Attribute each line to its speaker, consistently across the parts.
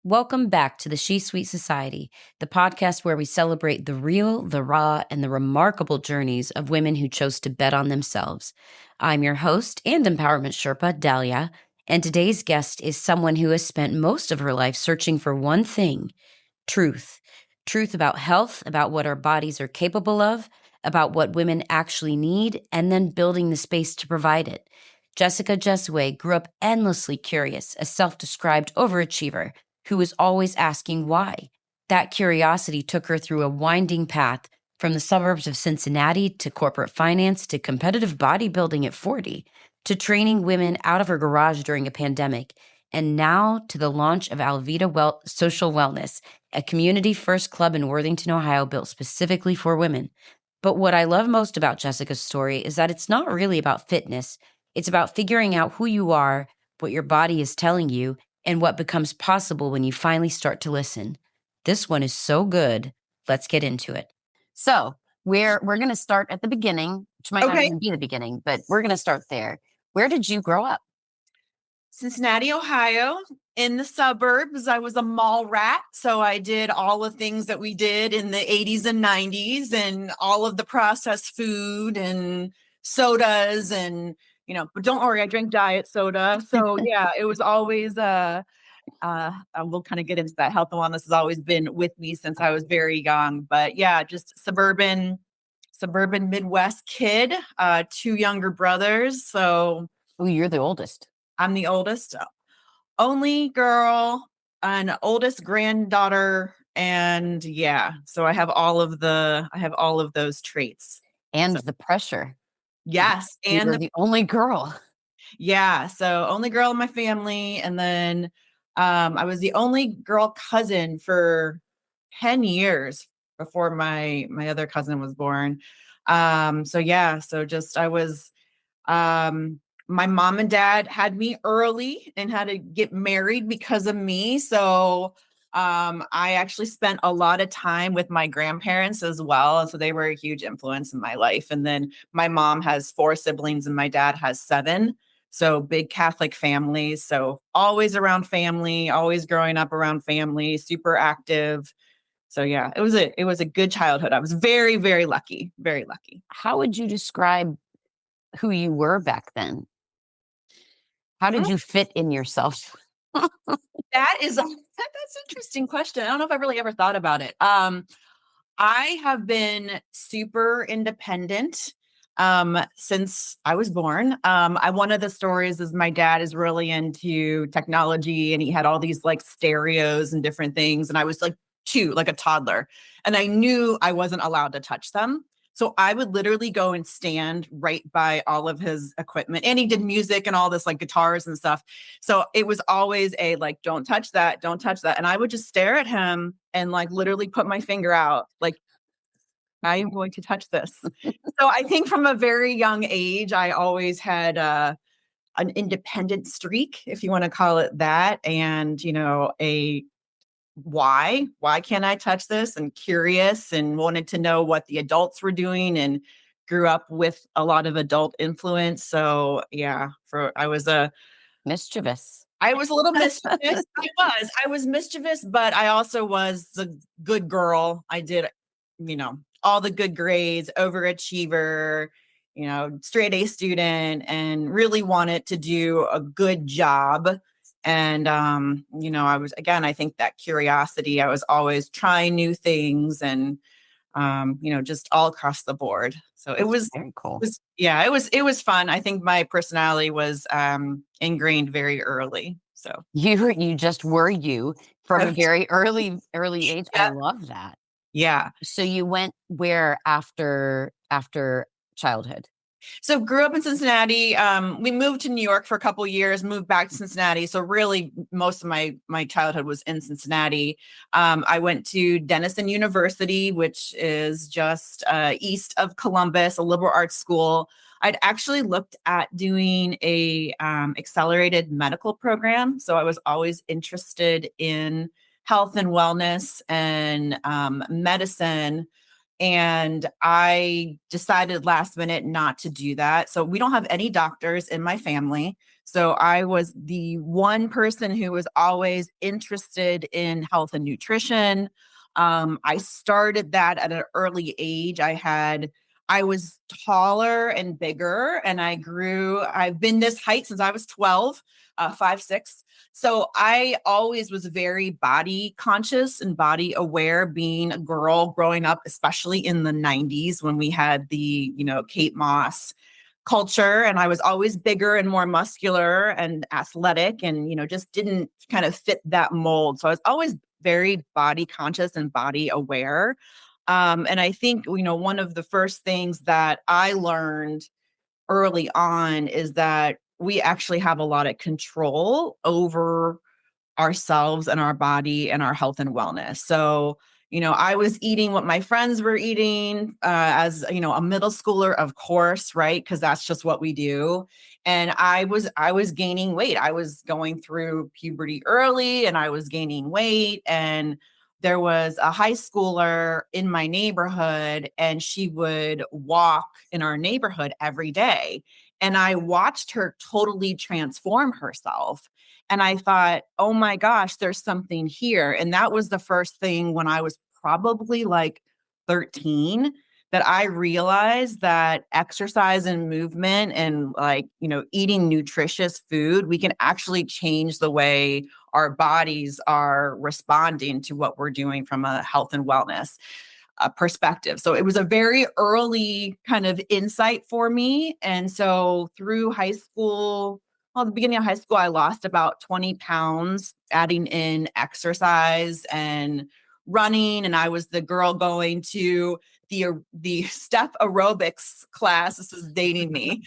Speaker 1: Welcome back to the She Suite Society, the podcast where we celebrate the real, the raw, and the remarkable journeys of women who chose to bet on themselves. I'm your host and empowerment Sherpa, Dalia, and today's guest is someone who has spent most of her life searching for one thing: truth. Truth about health, about what our bodies are capable of, about what women actually need, and then building the space to provide it. Jessica Gesue grew up endlessly curious, a self-described overachiever who was always asking why. That curiosity took her through a winding path from the suburbs of Cincinnati to corporate finance to competitive bodybuilding at 40 to training women out of her garage during a pandemic, and now to the launch of Alvita Social Wellness, a community-first club in Worthington, Ohio, built specifically for women. But what I love most about Jessica's story is that it's not really about fitness. It's about figuring out who you are, what your body is telling you, and what becomes possible when you finally start to listen. This one is so good. Let's get into it. So we're going to start at the beginning, which might not
Speaker 2: Okay.
Speaker 1: even be the beginning, but we're going to start there. Where did you grow up?
Speaker 2: Cincinnati, Ohio, in the suburbs. I was a mall rat. So I did all the things that we did in the 80s and 90s and all of the processed food and sodas but don't worry, I drink diet soda. So yeah, it was always, we'll kind of get into that. Health and wellness has always been with me since I was very young, but yeah, just suburban Midwest kid, two younger brothers. So
Speaker 1: Oh, you're the oldest.
Speaker 2: I'm the oldest, only girl, an oldest granddaughter, and yeah, so I have all of those traits.
Speaker 1: And
Speaker 2: So,
Speaker 1: the pressure.
Speaker 2: yes, and
Speaker 1: You're the only girl.
Speaker 2: yeah, so only girl in my family, and then I was the only girl cousin for 10 years before my other cousin was born. So yeah, so just I was my mom and dad had me early and had to get married because of me. So I actually spent a lot of time with my grandparents as well. So they were a huge influence in my life. And then my mom has 4 siblings and my dad has 7. So big Catholic families. So always around family, always growing up around family, super active. So yeah, it was a good childhood. I was very, very lucky, very lucky.
Speaker 1: How would you describe who you were back then? How did you fit in yourself?
Speaker 2: That's an interesting question. I don't know if I really ever thought about it. I have been super independent since I was born. One of the stories is my dad is really into technology and he had all these like stereos and different things. And I was like 2, like a toddler, and I knew I wasn't allowed to touch them. So I would literally go and stand right by all of his equipment. And he did music and all this like guitars and stuff. So it was always a like, don't touch that, don't touch that. And I would just stare at him and like literally put my finger out, like, I am going to touch this. So I think from a very young age, I always had an independent streak, if you want to call it that. And, a why can't I touch this? And curious and wanted to know what the adults were doing and grew up with a lot of adult influence. So yeah,
Speaker 1: Mischievous.
Speaker 2: I was a little mischievous. I was mischievous, but I also was the good girl. I did, all the good grades, overachiever, straight A student, and really wanted to do a good job. And, I think that curiosity, I was always trying new things and, just all across the board. So it was
Speaker 1: very cool.
Speaker 2: It was fun. I think my personality was ingrained very early. So
Speaker 1: You just were you from a very early age. I
Speaker 2: yeah.
Speaker 1: love that.
Speaker 2: Yeah.
Speaker 1: So you went where after childhood?
Speaker 2: So grew up in Cincinnati. We moved to New York for a couple years, moved back to Cincinnati. So really most of my childhood was in Cincinnati. I went to Denison University, which is just east of Columbus, a liberal arts school. I'd actually looked at doing a accelerated medical program. So I was always interested in health and wellness and medicine. And I decided last minute not to do that. So we don't have any doctors in my family. So I was the one person who was always interested in health and nutrition. I started that at an early age. I was taller and bigger, and I've been this height since I was 12, 5'6". So I always was very body conscious and body aware, being a girl growing up, especially in the 90s when we had the, Kate Moss culture. And I was always bigger and more muscular and athletic and, just didn't kind of fit that mold. So I was always very body conscious and body aware. And I think, one of the first things that I learned early on is that we actually have a lot of control over ourselves and our body and our health and wellness. So, I was eating what my friends were eating as, a middle schooler, of course, right? Because that's just what we do. And I was gaining weight. I was going through puberty early and I was gaining weight. And there was a high schooler in my neighborhood and she would walk in our neighborhood every day. And I watched her totally transform herself. And I thought, oh my gosh, there's something here. And that was the first thing when I was probably like 13 that I realized that exercise and movement and like, eating nutritious food, we can actually change the way our bodies are responding to what we're doing from a health and wellness perspective. So it was a very early kind of insight for me. And so through high school, well, the beginning of high school, I lost about 20 pounds, adding in exercise and running. And I was the girl going to the step aerobics class. This is dating me.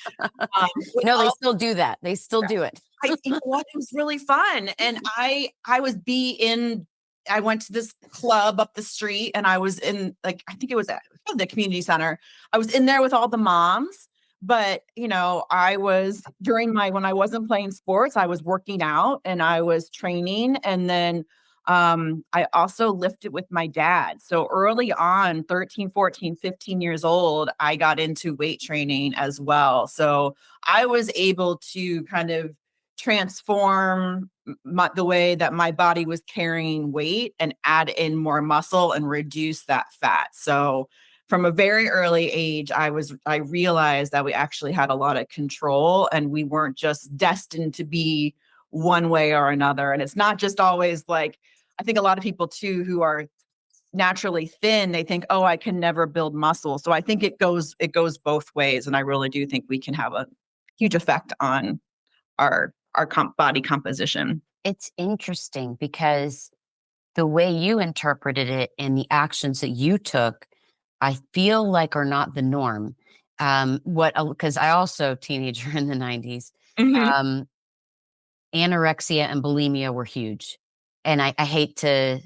Speaker 1: No, they still do that. They still do it.
Speaker 2: You know what? It was really fun. And I went to this club up the street and I was in like, I think it was at the community center. I was in there with all the moms, but I was when I wasn't playing sports, I was working out and I was training. And then I also lifted with my dad. So early on, 13, 14, 15 years old, I got into weight training as well. So I was able to kind of transform the way that my body was carrying weight and add in more muscle and reduce that fat. So from a very early age, I realized that we actually had a lot of control and we weren't just destined to be one way or another. And it's not just always like, I think a lot of people too who are naturally thin, they think, oh, I can never build muscle. So I think it goes both ways. And I really do think we can have a huge effect on our body composition.
Speaker 1: It's interesting because the way you interpreted it and the actions that you took, I feel like are not the norm. Because I also teenager in the 90s,
Speaker 2: Mhm.
Speaker 1: um, anorexia and bulimia were huge. And I hate to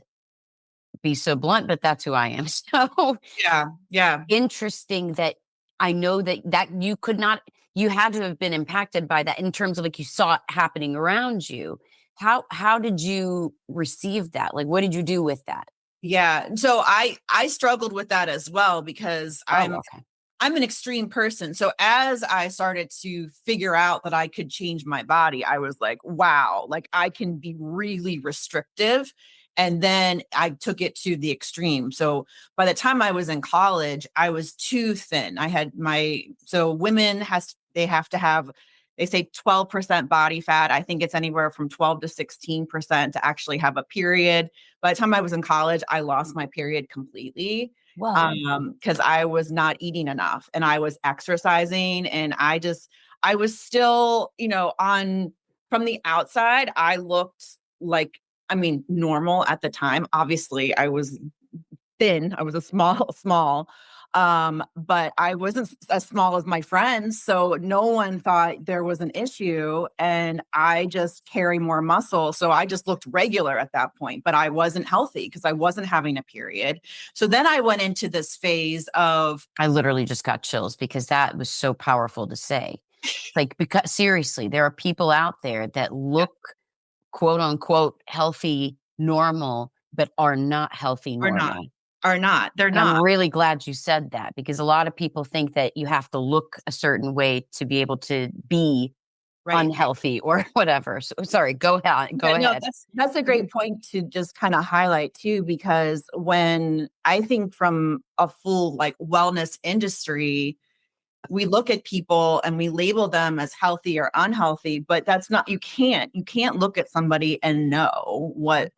Speaker 1: be so blunt, but that's who I am. So
Speaker 2: Yeah, yeah.
Speaker 1: interesting that I know that you had to have been impacted by that in terms of like you saw it happening around you. How did you receive that? Like what did you do with that?
Speaker 2: Yeah. So I struggled with that as well because
Speaker 1: Oh, okay.
Speaker 2: I'm an extreme person. So as I started to figure out that I could change my body, I was like, wow, like I can be really restrictive. And then I took it to the extreme. So by the time I was in college, I was too thin. So they have to have, they say 12% body fat. I think it's anywhere from 12 to 16% to actually have a period. By the time I was in college, I lost my period completely
Speaker 1: Whoa.
Speaker 2: because I was not eating enough and I was exercising and I was still, on from the outside, I looked like, I mean, normal at the time. Obviously, I was thin. I was a small. But I wasn't as small as my friends. So no one thought there was an issue. And I just carry more muscle. So I just looked regular at that point, but I wasn't healthy because I wasn't having a period. So then I went into this phase of,
Speaker 1: I literally just got chills because that was so powerful to say. Like, because seriously, there are people out there that look quote unquote healthy, normal, but are not healthy,
Speaker 2: or not.
Speaker 1: normal.
Speaker 2: are not. They're
Speaker 1: And I'm
Speaker 2: not.
Speaker 1: really glad you said that, because a lot of people think that you have to look a certain way to be able to be
Speaker 2: Right.
Speaker 1: unhealthy or whatever. So sorry, go ahead. Go
Speaker 2: Yeah, no,
Speaker 1: ahead.
Speaker 2: that's a great point to just kind of highlight too, because when I think from a full like wellness industry, we look at people and we label them as healthy or unhealthy, but that's not, you can't look at somebody and know what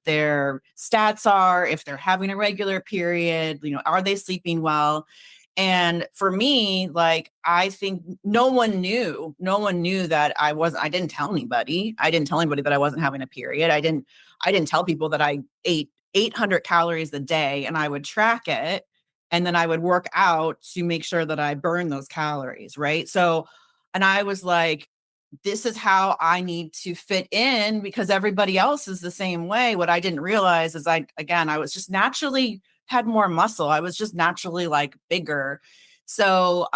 Speaker 2: their stats are, if they're having a regular period, are they sleeping well? And for me, like, I think no one knew that I didn't tell anybody. I didn't tell anybody that I wasn't having a period. I didn't tell people that I ate 800 calories a day and I would track it, and then I would work out to make sure that I burn those calories, right? So, and I was like, this is how I need to fit in because everybody else is the same way. What I didn't realize is I was just naturally had more muscle. I was just naturally like bigger. So,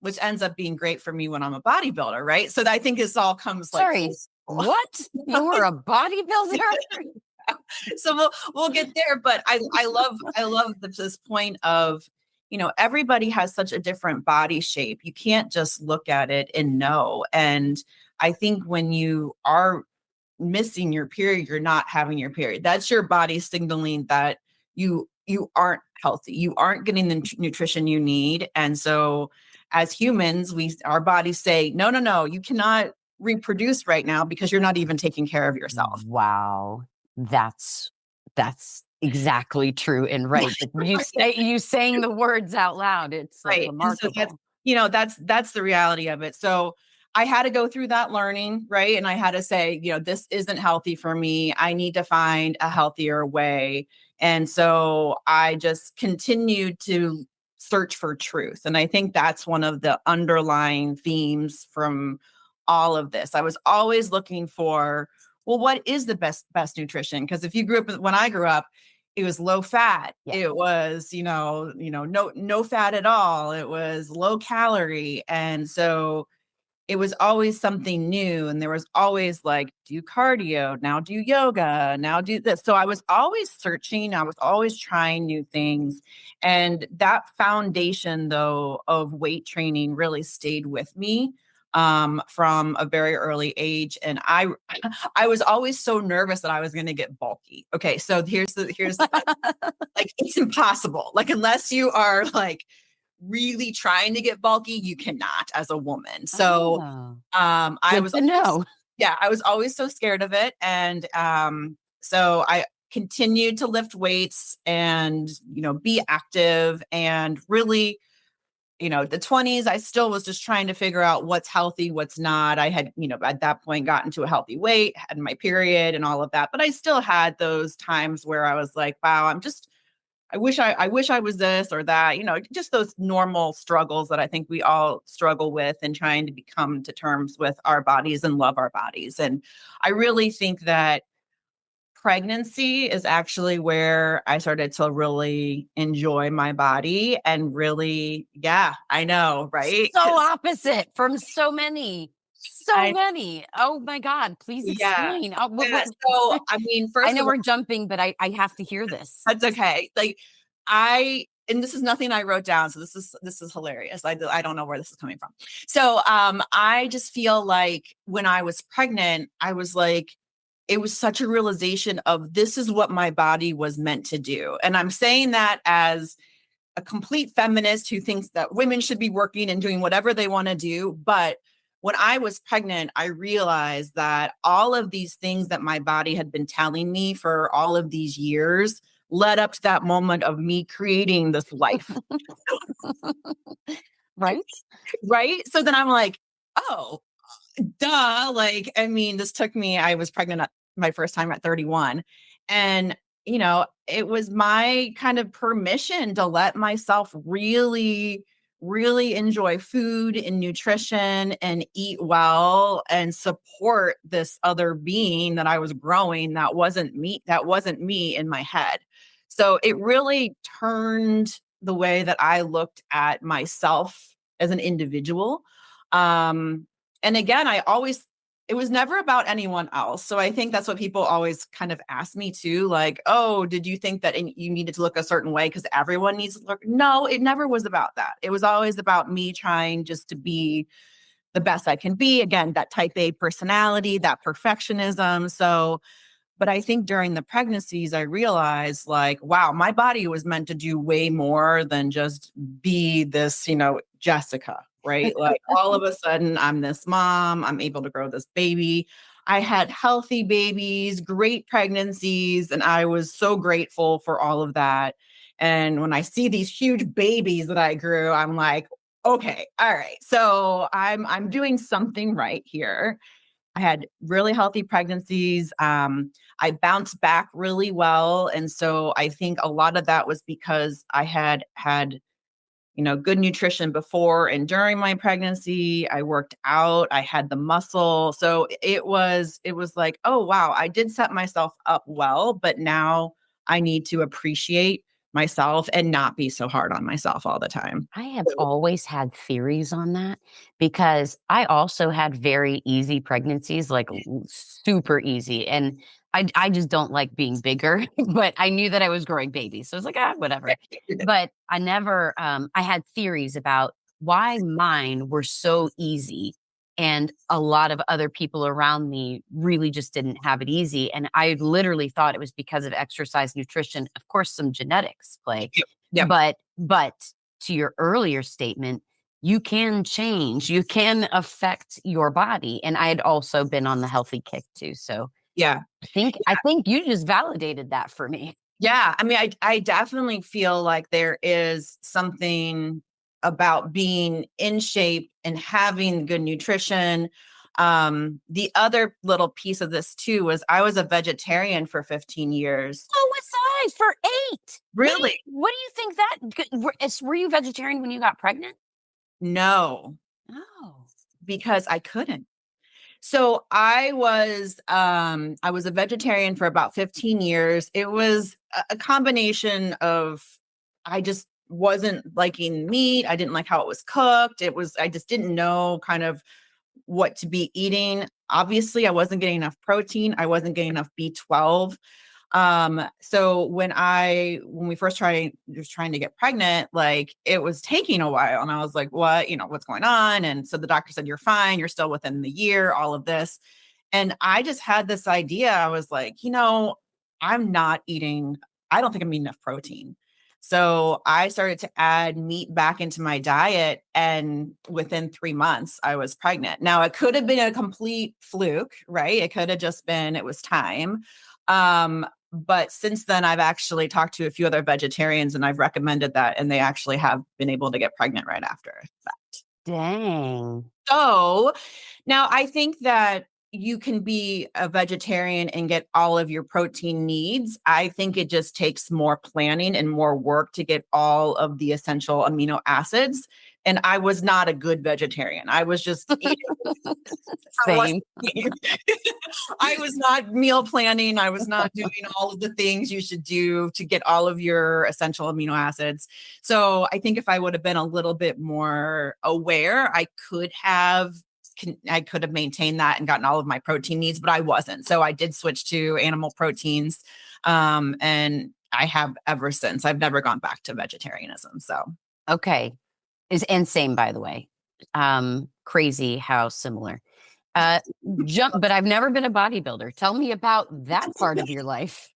Speaker 2: which ends up being great for me when I'm a bodybuilder, right? So I think this all comes like
Speaker 1: Sorry,
Speaker 2: full circle.
Speaker 1: what? You were a bodybuilder?
Speaker 2: So we'll get there, but I love this point of, everybody has such a different body shape. You can't just look at it and know. And I think when you are missing your period, you're not having your period. That's your body signaling that you aren't healthy. You aren't getting the nutrition you need. And so as humans, our bodies say, no, no, no, you cannot reproduce right now because you're not even taking care of yourself.
Speaker 1: Wow. That's exactly true and right. But you saying the words out loud, it's like
Speaker 2: Right. And so
Speaker 1: remarkable.
Speaker 2: that's the reality of it. So I had to go through that learning, right? And I had to say, this isn't healthy for me. I need to find a healthier way. And so I just continued to search for truth. And I think that's one of the underlying themes from all of this. I was always looking for, well, what is the best nutrition? Because if you grew up when I grew up, it was low fat.
Speaker 1: Yeah.
Speaker 2: It was, no fat at all. It was low calorie. And so it was always something new. And there was always like, do cardio, now do yoga, now do this. So I was always searching. I was always trying new things. And that foundation, though, of weight training really stayed with me from a very early age. And I was always so nervous that I was going to get bulky. Okay. So here's the like, it's impossible. Like, unless you are like really trying to get bulky, you cannot as a woman. So
Speaker 1: Oh,
Speaker 2: I
Speaker 1: good
Speaker 2: was
Speaker 1: to know.
Speaker 2: yeah, I was always so scared of it. And so I continued to lift weights and, be active and really, the 20s, I still was just trying to figure out what's healthy, what's not. I had, at that point gotten to a healthy weight, had my period and all of that. But I still had those times where I was like, wow, I wish I was this or that, just those normal struggles that I think we all struggle with and trying to become to terms with our bodies and love our bodies. And I really think that pregnancy is actually where I started to really enjoy my body and really, yeah, I know, right?
Speaker 1: So opposite from so many. So
Speaker 2: I,
Speaker 1: many. Oh my God. Please
Speaker 2: yeah.
Speaker 1: explain.
Speaker 2: Yeah. So, I mean,
Speaker 1: I
Speaker 2: first
Speaker 1: know
Speaker 2: of all,
Speaker 1: we're jumping, but I have to hear this.
Speaker 2: that's okay. Like, and this is nothing I wrote down, so this is hilarious. I don't know where this is coming from. So I just feel like when I was pregnant, I was like, it was such a realization of this is what my body was meant to do. And I'm saying that as a complete feminist who thinks that women should be working and doing whatever they want to do. But when I was pregnant, I realized that all of these things that my body had been telling me for all of these years led up to that moment of me creating this life.
Speaker 1: Right?
Speaker 2: Right. So then I'm like, oh, duh. Like, I mean, I was pregnant at my first time at 31. And, it was my kind of permission to let myself really, really enjoy food and nutrition and eat well and support this other being that I was growing that wasn't me in my head. So it really turned the way that I looked at myself as an individual. And again, it was never about anyone else. So I think that's what people always kind of ask me too. Like, oh, did you think that you needed to look a certain way because everyone needs to look? No, it never was about that. It was always about me trying just to be the best I can be. Again, that type A personality, that perfectionism. So, but I think during the pregnancies, I realized like, wow, my body was meant to do way more than just be this, Jessica, right? Like all of a sudden, I'm this mom, I'm able to grow this baby. I had healthy babies, great pregnancies, and I was so grateful for all of that. And when I see these huge babies that I grew, I'm like, okay, all right. So I'm doing something right here. I had really healthy pregnancies. I bounced back really well. And so I think a lot of that was because I had good nutrition before and during my pregnancy. I worked out, I had the muscle. So it was like, oh wow, I did set myself up well, but now I need to appreciate myself and not be so hard on myself all the time.
Speaker 1: I have always had theories on that because I also had very easy pregnancies, like super easy. And I just don't like being bigger, but I knew that I was growing babies. So I was like, whatever. But I never, I had theories about why mine were so easy. And a lot of other people around me really just didn't have it easy. And I literally thought it was because of exercise, nutrition, of course, some genetics play.
Speaker 2: Yep. Yep.
Speaker 1: But to your earlier statement, you can change, you can affect your body. And I had also been on the healthy kick too. So
Speaker 2: Yeah.
Speaker 1: I think you just validated that for me.
Speaker 2: Yeah, I mean, I definitely feel like there is something about being in shape and having good nutrition. The other little piece of this too was I was a vegetarian for 15 years.
Speaker 1: Oh, what size for 8?
Speaker 2: Really?
Speaker 1: What do you think were you vegetarian when you got pregnant?
Speaker 2: No,
Speaker 1: Oh,
Speaker 2: because I couldn't. So I was a vegetarian for about 15 years. It was a combination of I just wasn't liking meat. I didn't like how it was cooked. I just didn't know kind of what to be eating. Obviously, I wasn't getting enough protein. I wasn't getting enough B12. So when we first trying to get pregnant, like it was taking a while. And I was like, what's going on? And so the doctor said, you're fine. You're still within the year, all of this. And I just had this idea. I was like, I'm not eating, I don't think I'm eating enough protein. So I started to add meat back into my diet. And within 3 months, I was pregnant. Now, it could have been a complete fluke, right? It could have just been, it was time. But since then, I've actually talked to a few other vegetarians and I've recommended that, and they actually have been able to get pregnant right after that.
Speaker 1: dang.
Speaker 2: So now I think that you can be a vegetarian and get all of your protein needs. I think it just takes more planning and more work to get all of the essential amino acids. And I was not a good vegetarian. I was just eating.
Speaker 1: Same.
Speaker 2: I was not meal planning. I was not doing all of the things you should do to get all of your essential amino acids. So I think if I would have been a little bit more aware, I could have maintained that and gotten all of my protein needs, but I wasn't. So I did switch to animal proteins. And I have ever since. I've never gone back to vegetarianism. So
Speaker 1: Okay. And same, by the way. Crazy how similar. But I've never been a bodybuilder. Tell me about that part of your life.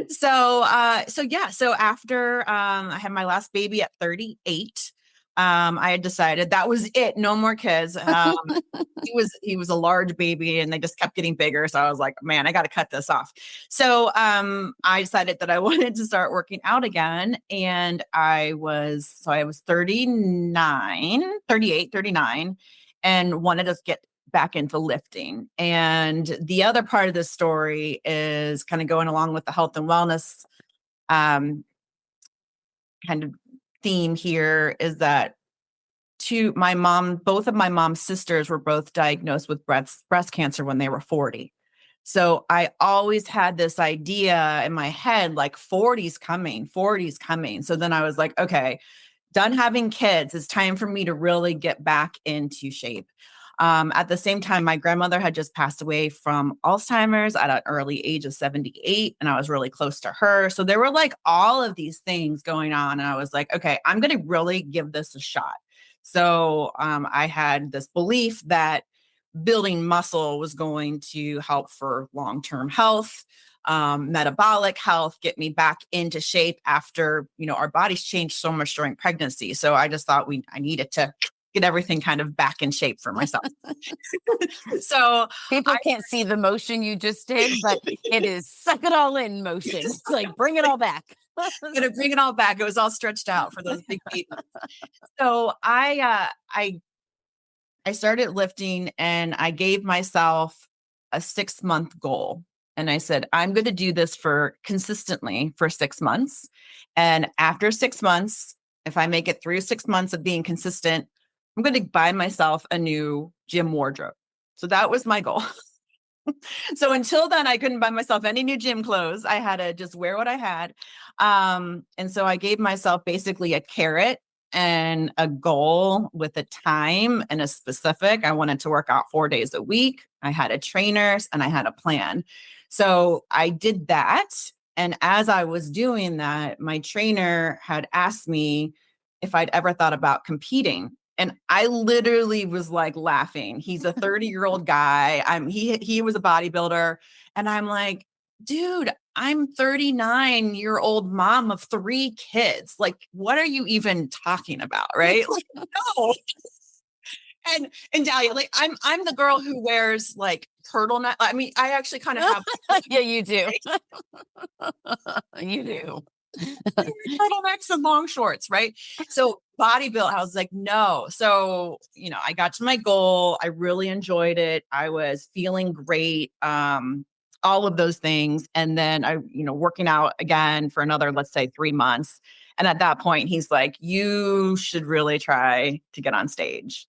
Speaker 2: So after I had my last baby at 38, I had decided that was it, no more kids. He was a large baby and they just kept getting bigger. So I was like, man, I got to cut this off. So I decided that I wanted to start working out again. And I was 38, 39, and wanted to get back into lifting. And the other part of this story is kind of going along with the health and wellness kind of theme here is that both of my mom's sisters were both diagnosed with breast cancer when they were 40. So I always had this idea in my head, like 40's coming, 40's coming. So then I was like, okay, done having kids. It's time for me to really get back into shape. At the same time, my grandmother had just passed away from Alzheimer's at an early age of 78, and I was really close to her. So there were like all of these things going on. And I was like, okay, I'm going to really give this a shot. So I had this belief that building muscle was going to help for long-term health, metabolic health, get me back into shape after, our bodies changed so much during pregnancy. So I just thought I needed to get everything kind of back in shape for myself. So
Speaker 1: People can't see the motion you just did, but it is suck it all in motion. It's like, bring it all back.
Speaker 2: Gonna bring it all back. It was all stretched out for those big babies. So I started lifting, and I gave myself a 6-month goal. And I said, I'm going to do this consistently for 6 months. And after 6 months, if I make it through 6 months of being consistent, I'm going to buy myself a new gym wardrobe. So that was my goal. So until then, I couldn't buy myself any new gym clothes. I had to just wear what I had. And so I gave myself basically a carrot and a goal with a time and a specific. I wanted to work out 4 days a week. I had a trainer and I had a plan. So I did that. And as I was doing that, my trainer had asked me if I'd ever thought about competing. And I literally was like laughing. He's a 30-year-old guy. He was a bodybuilder. And I'm like, dude, I'm 39-year-old mom of 3 kids. Like, what are you even talking about? Right? Like, no. And Dalia, like I'm the girl who wears like turtleneck. I mean, I actually kind of have
Speaker 1: Yeah, you do. You do.
Speaker 2: turtlenecks and long shorts, right? So bodybuild, I was like, no. So, I got to my goal. I really enjoyed it. I was feeling great. All of those things. And then I, working out again for another, let's say 3 months. And at that point, he's like, you should really try to get on stage.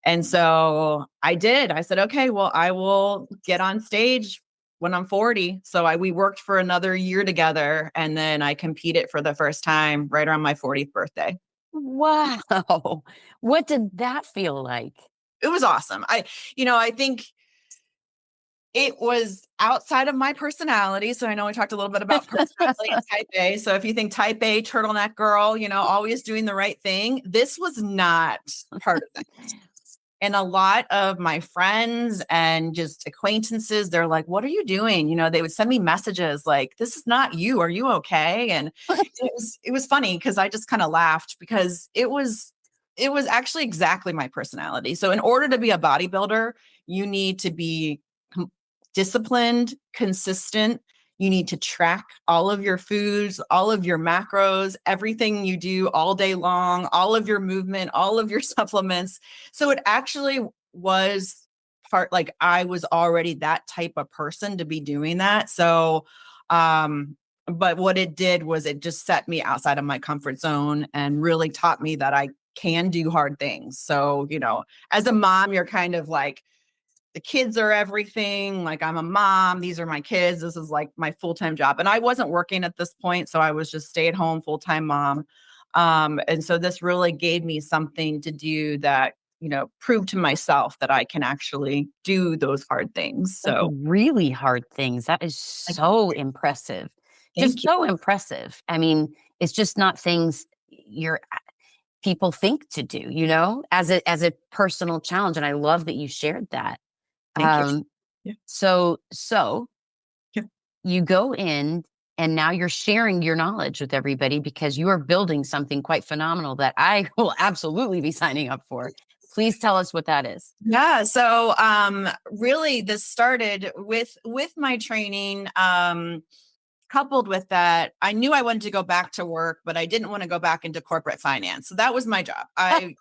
Speaker 2: And so I did. I said, okay, well, I will get on stage when I'm 40. So we worked for another year together, and then I competed for the first time right around my 40th birthday.
Speaker 1: Wow. What did that feel like?
Speaker 2: It was awesome. I think it was outside of my personality. So I know we talked a little bit about personality and type A. So if you think type A, turtleneck girl, always doing the right thing, this was not part of that. And a lot of my friends and just acquaintances, they're like, what are you doing? They would send me messages like, this is not you. Are you okay? And it was funny because I just kind of laughed because it was actually exactly my personality. So in order to be a bodybuilder, you need to be disciplined, consistent. You need to track all of your foods, all of your macros, everything you do all day long, all of your movement, all of your supplements. So it actually was like I was already that type of person to be doing that. So, but what it did was it just set me outside of my comfort zone and really taught me that I can do hard things. So, as a mom, you're kind of like, the kids are everything. Like, I'm a mom. These are my kids. This is like my full-time job. And I wasn't working at this point. So I was just stay-at-home full-time mom. And so this really gave me something to do that, prove to myself that I can actually do those hard things. So
Speaker 1: like really hard things. That is so impressive. Just so impressive. I mean, it's just not things people think to do, as a personal challenge. And I love that you shared that.
Speaker 2: Thank you. Yeah.
Speaker 1: So
Speaker 2: Yeah.
Speaker 1: you go in and now you're sharing your knowledge with everybody because you are building something quite phenomenal that I will absolutely be signing up for. Please tell us what that is.
Speaker 2: Yeah. So really this started with my training. Coupled with that, I knew I wanted to go back to work, but I didn't want to go back into corporate finance. So that was my job.
Speaker 1: I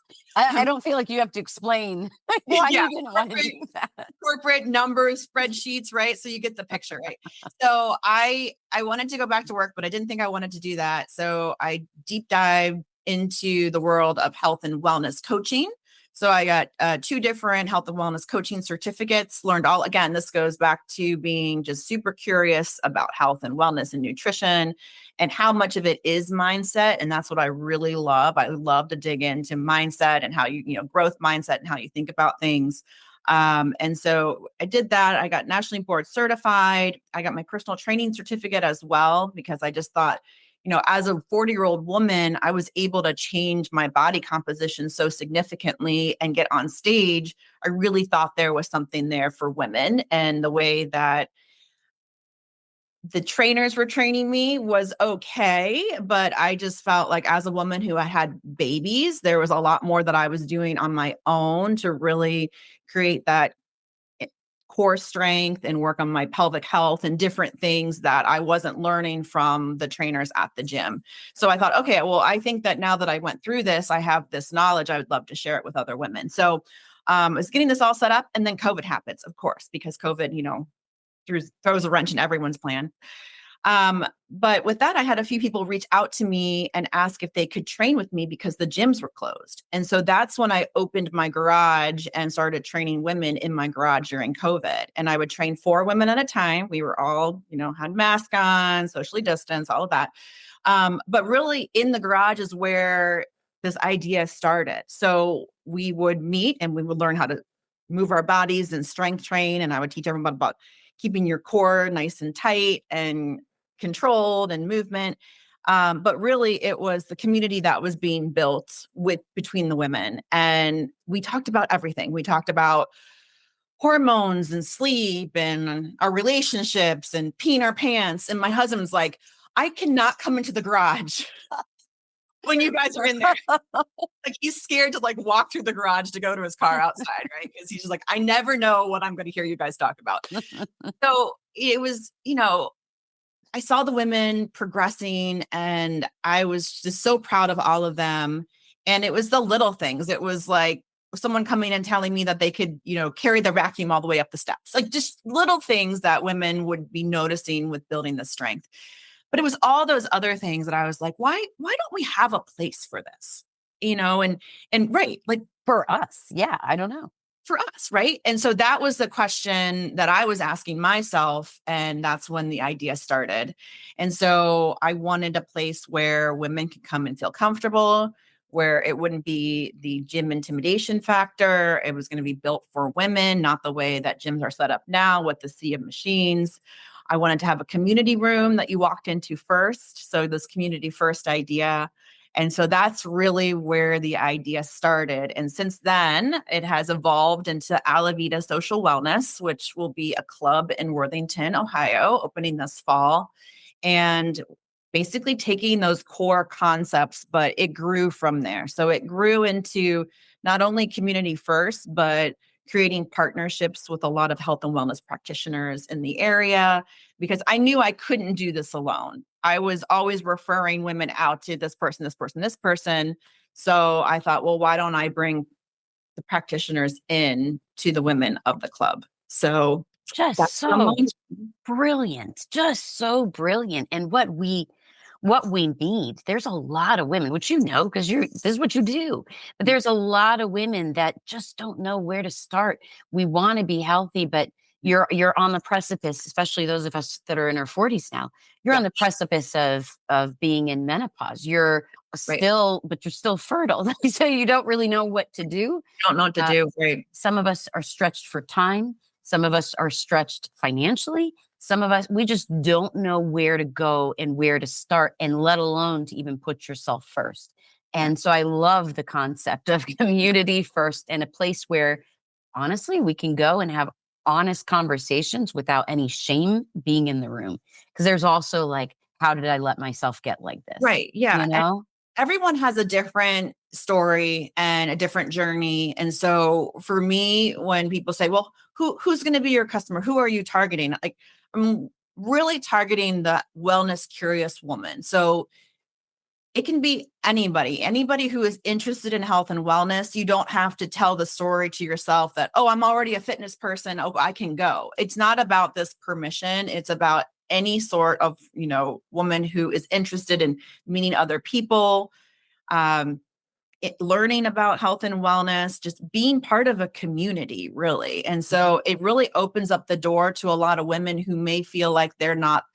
Speaker 1: don't feel like you have to explain why you didn't want to do that.
Speaker 2: Corporate numbers, spreadsheets, right? So you get the picture, right? So I wanted to go back to work, but I didn't think I wanted to do that. So I deep dived into the world of health and wellness coaching. So I got 2 different health and wellness coaching certificates, learned all, again, this goes back to being just super curious about health and wellness and nutrition and how much of it is mindset. And that's what I really love. I love to dig into mindset and how growth mindset and how you think about things. And so I did that. I got nationally board certified. I got my personal training certificate as well, because I just thought, as a 40-year-old woman, I was able to change my body composition so significantly and get on stage. I really thought there was something there for women, and the way that the trainers were training me was okay, but I just felt like, as a woman who had babies, there was a lot more that I was doing on my own to really create that core strength and work on my pelvic health and different things that I wasn't learning from the trainers at the gym. So I thought, okay, well, I think that now that I went through this, I have this knowledge. I would love to share it with other women. So I was getting this all set up, and then COVID happens, of course, because COVID, throws a wrench in everyone's plan. But with that, I had a few people reach out to me and ask if they could train with me because the gyms were closed. And so that's when I opened my garage and started training women in my garage during COVID. And I would train 4 women at a time. We were all, had masks on, socially distanced, all of that. But really, in the garage is where this idea started. So we would meet and we would learn how to move our bodies and strength train. And I would teach everyone about keeping your core nice and tight and controlled and movement. But really, it was the community that was being built between the women. And we talked about everything. We talked about hormones and sleep and our relationships and peeing our pants. And my husband's like, I cannot come into the garage when you guys are in there. Like, he's scared to walk through the garage to go to his car outside, right? Because he's just like, I never know what I'm going to hear you guys talk about. So it was, I saw the women progressing, and I was just so proud of all of them. And it was the little things. It was like someone coming and telling me that they could, carry the vacuum all the way up the steps, like just little things that women would be noticing with building the strength. But it was all those other things that I was like, why don't we have a place for this? And right, like,
Speaker 1: For us. Yeah. I don't know.
Speaker 2: for us, right? And so that was the question that I was asking myself, and that's when the idea started. And so I wanted a place where women could come and feel comfortable, where it wouldn't be the gym intimidation factor. It was going to be built for women, not the way that gyms are set up now with the sea of machines. I wanted to have a community room that you walked into first. So this community first idea. And so that's really where the idea started. And since then, it has evolved into Alavita Social Wellness, which will be a club in Worthington, Ohio, opening this fall. And basically taking those core concepts, but it grew from there. So it grew into not only community first, but creating partnerships with a lot of health and wellness practitioners in the area, because I knew I couldn't do this alone. I was always referring women out to this person, this person, this person. So I thought, well, why don't I bring the practitioners in to the women of the club? So
Speaker 1: Just
Speaker 2: that's
Speaker 1: so brilliant. Just so brilliant. And what we need, there's a lot of women, which because this is what you do. But there's a lot of women that just don't know where to start. We want to be healthy, but you're on the precipice, especially those of us that are in our 40s now. You're
Speaker 2: Yeah.
Speaker 1: on the precipice of being in menopause. You're
Speaker 2: Right.
Speaker 1: but you're still fertile. So you don't really know what to do.
Speaker 2: Don't know what to do. Right.
Speaker 1: Some of us are stretched for time. Some of us are stretched financially. Some of us, we just don't know where to go and where to start, and let alone to even put yourself first. And so I love the concept of community first, and a place where honestly we can go and have honest conversations without any shame being in the room. Because there's also like, how did I let myself get like this?
Speaker 2: Right. Yeah.
Speaker 1: You know?
Speaker 2: Everyone has a different story and a different journey. And so for me, when people say, well, who's going to be your customer? Who are you targeting? Like, I'm really targeting the wellness curious woman. So it can be anybody who is interested in health and wellness. You don't have to tell the story to yourself that, oh, I'm already a fitness person. Oh, I can go. It's not about this permission. It's about any sort of, woman who is interested in meeting other people. learning about health and wellness, just being part of a community, really. And so it really opens up the door to a lot of women who may feel like they're not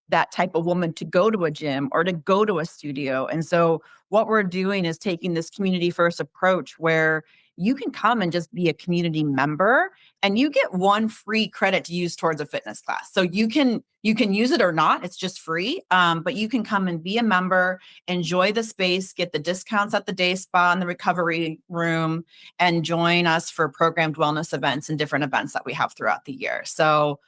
Speaker 2: that type of woman to go to a gym or to go to a studio. And so what we're doing is taking this community first approach where you can come and just be a community member and you get one free credit to use towards a fitness class. So you can use it or not, it's just free. But you can come and be a member, enjoy the space, get the discounts at the day spa and the recovery room, and join us for programmed wellness events and different events that we have throughout the year. So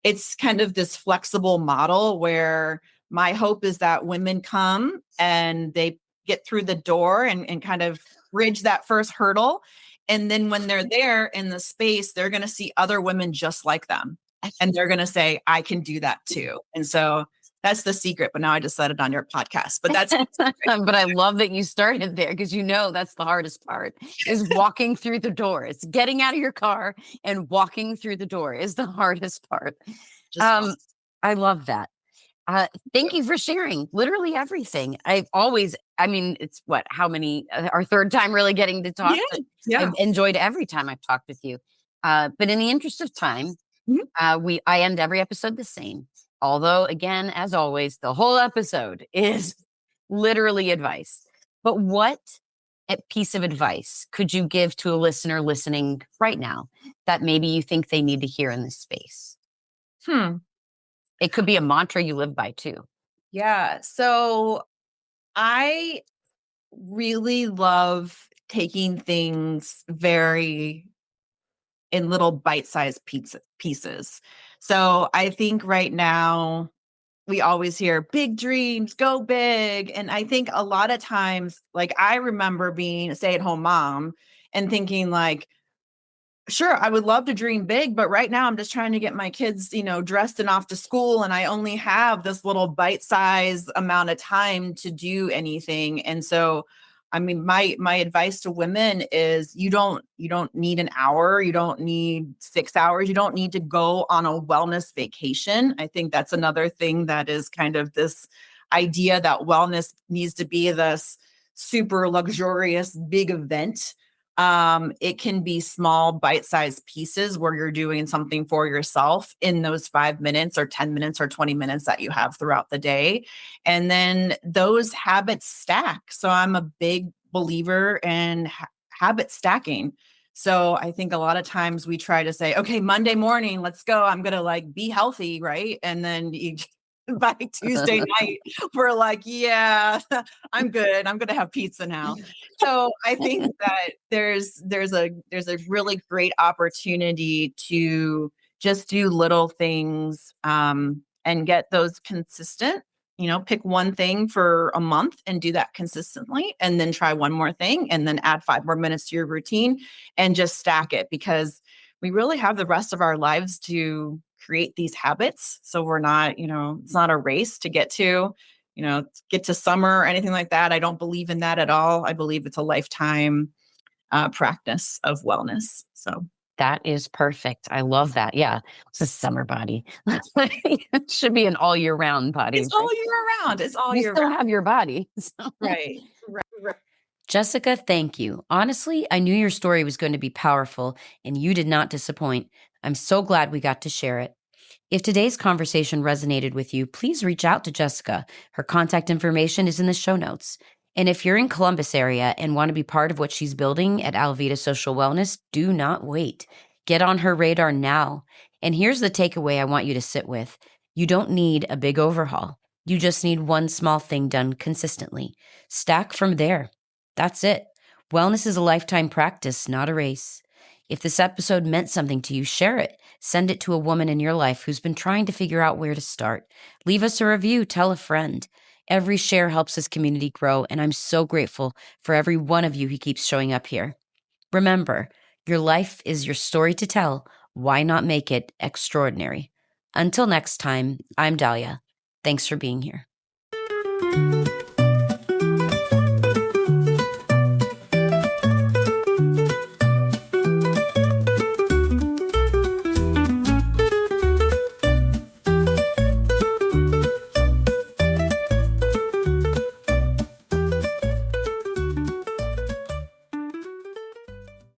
Speaker 2: it's kind of this flexible model where my hope is that women come and they get through the door and kind of bridge that first hurdle. And then when they're there in the space, they're going to see other women just like them. And they're going to say, I can do that too. And so that's the secret. But now I just said it on your podcast. But that's
Speaker 1: But I love that you started there because that's the hardest part is walking through the door. It's getting out of your car and walking through the door is the hardest part.
Speaker 2: just
Speaker 1: I love that. Thank you for sharing literally everything. It's how many, our third time really getting to talk.
Speaker 2: yeah.
Speaker 1: But
Speaker 2: Yeah.
Speaker 1: I've enjoyed every time I've talked with you. But in the interest of time,
Speaker 2: Mhm.
Speaker 1: I end every episode the same. Although, again, as always, the whole episode is literally advice. But what piece of advice could you give to a listener listening right now that maybe you think they need to hear in this space? It could be a mantra you live by too.
Speaker 2: Yeah. So I really love taking things very in little bite-sized pieces. So I think right now we always hear big dreams, go big. And I think a lot of times, like I remember being a stay-at-home mom and thinking like, sure, I would love to dream big, but right now I'm just trying to get my kids, dressed and off to school. And I only have this little bite-sized amount of time to do anything. And so, I mean, my advice to women is you don't need an hour, you don't need 6 hours, you don't need to go on a wellness vacation. I think that's another thing that is kind of this idea that wellness needs to be this super luxurious big event. It can be small bite-sized pieces where you're doing something for yourself in those 5 minutes or 10 minutes or 20 minutes that you have throughout the day. And then those habits stack. So I'm a big believer in habit stacking. So I think a lot of times we try to say, okay, Monday morning, let's go. I'm going to like be healthy. Right. And then by Tuesday night, we're like, yeah, I'm good. I'm going to have pizza now. So I think that there's a really great opportunity to just do little things and get those consistent. Pick one thing for a month and do that consistently, and then try one more thing, and then add 5 more minutes to your routine, and just stack it because we really have the rest of our lives to create these habits. So we're not, it's not a race to get to summer or anything like that. I don't believe in that at all. I believe it's a lifetime practice of wellness. So
Speaker 1: That is perfect. I love that. Yeah. It's a summer body. It should be an all year round body.
Speaker 2: it's all year round. It's all
Speaker 1: You
Speaker 2: year
Speaker 1: still
Speaker 2: round.
Speaker 1: have your body. So.
Speaker 2: Right. Right.
Speaker 1: Jessica, thank you. Honestly, I knew your story was going to be powerful and you did not disappoint. I'm so glad we got to share it. If today's conversation resonated with you, please reach out to Jessica. Her contact information is in the show notes. And if you're in Columbus area and want to be part of what she's building at Alvita Social Wellness, do not wait. Get on her radar now. And here's the takeaway I want you to sit with. You don't need a big overhaul. You just need one small thing done consistently. Stack from there. That's it. Wellness is a lifetime practice, not a race. If this episode meant something to you, share it. Send it to a woman in your life who's been trying to figure out where to start. Leave us a review. Tell a friend. Every share helps this community grow, and I'm so grateful for every one of you who keeps showing up here. Remember, your life is your story to tell. Why not make it extraordinary? Until next time, I'm Dalia. Thanks for being here.